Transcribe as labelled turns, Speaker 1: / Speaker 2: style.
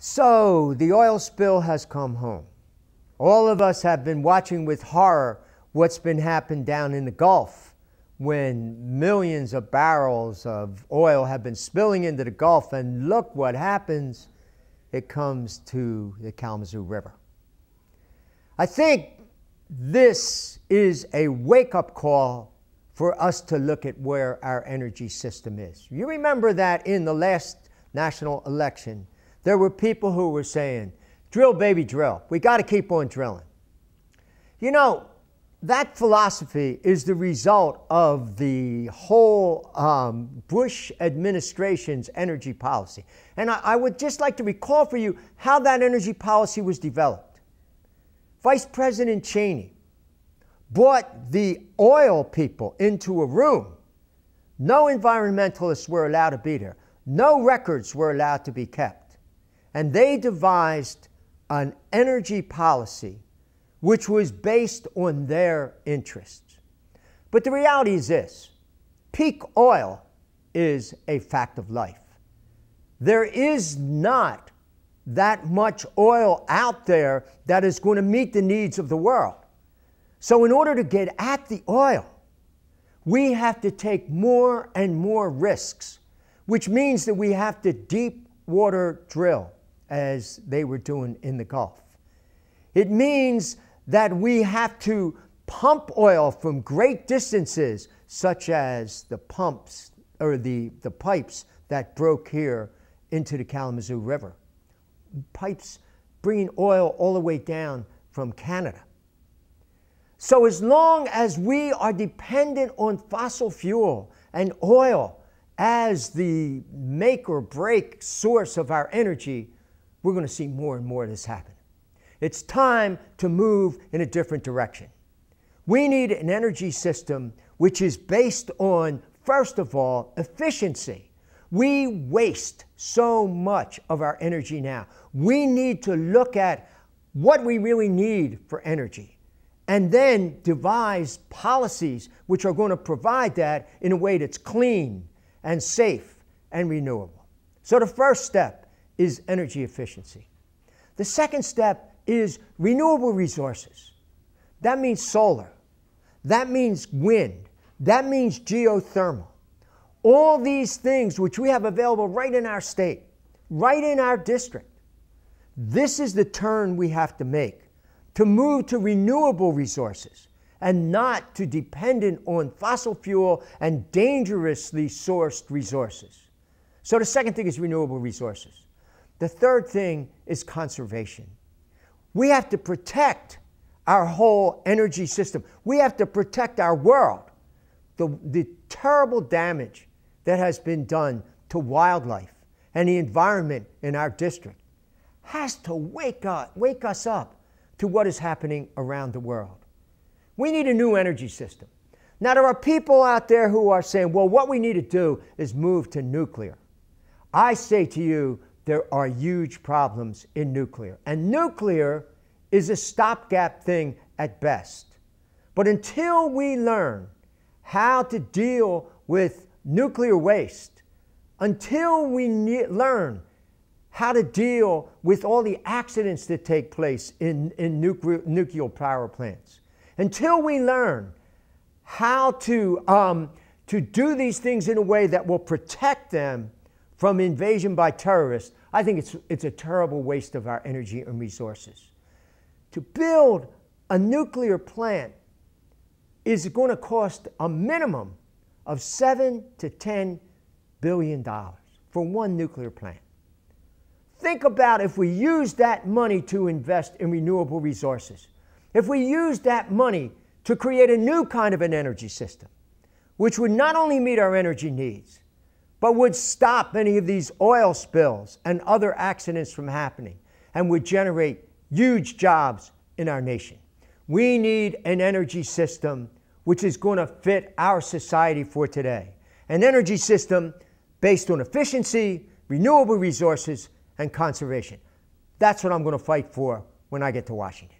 Speaker 1: So, the oil spill has come home. All of us have been watching with horror what's been happening down in the Gulf when millions of barrels of oil have been spilling into the Gulf, and look what happens. It comes to the Kalamazoo River. I think this is a wake-up call for us to look at where our energy system is. You remember that in the last national election, there were people who were saying, drill, baby, drill. We got to keep on drilling. You know, that philosophy is the result of the whole Bush administration's energy policy. And I would just like to recall for you how that energy policy was developed. Vice President Cheney brought the oil people into a room. No environmentalists were allowed to be there. No records were allowed to be kept. And they devised an energy policy which was based on their interests. But the reality is this: peak oil is a fact of life. There is not that much oil out there that is going to meet the needs of the world. So in order to get at the oil, we have to take more and more risks, which means that we have to deep water drill, as they were doing in the Gulf. It means that we have to pump oil from great distances, such as the pumps or the pipes that broke here into the Kalamazoo River. Pipes bringing oil all the way down from Canada. So as long as we are dependent on fossil fuel and oil as the make or break source of our energy, we're going to see more and more of this happen. It's time to move in a different direction. We need an energy system which is based on, first of all, efficiency. We waste so much of our energy now. We need to look at what we really need for energy and then devise policies which are going to provide that in a way that's clean and safe and renewable. So the first step is energy efficiency. The second step is renewable resources. That means solar. That means wind. That means geothermal. All these things which we have available right in our state, right in our district. This is the turn we have to make to move to renewable resources and not to dependent on fossil fuel and dangerously sourced resources. So the second thing is renewable resources. The third thing is conservation. We have to protect our whole energy system. We have to protect our world. The terrible damage that has been done to wildlife and the environment in our district has to wake us up to what is happening around the world. We need a new energy system. Now, there are people out there who are saying, well, what we need to do is move to nuclear. I say to you, there are huge problems in nuclear. And nuclear is a stopgap thing at best. But until we learn how to deal with nuclear waste, until we learn how to deal with all the accidents that take place in nuclear power plants, until we learn how to do these things in a way that will protect them from invasion by terrorists, I think it's a terrible waste of our energy and resources. To build a nuclear plant is going to cost a minimum of $7 to $10 billion for one nuclear plant. Think about if we use that money to invest in renewable resources. If we use that money to create a new kind of an energy system, which would not only meet our energy needs, but would stop any of these oil spills and other accidents from happening and would generate huge jobs in our nation. We need an energy system which is going to fit our society for today. An energy system based on efficiency, renewable resources, and conservation. That's what I'm going to fight for when I get to Washington.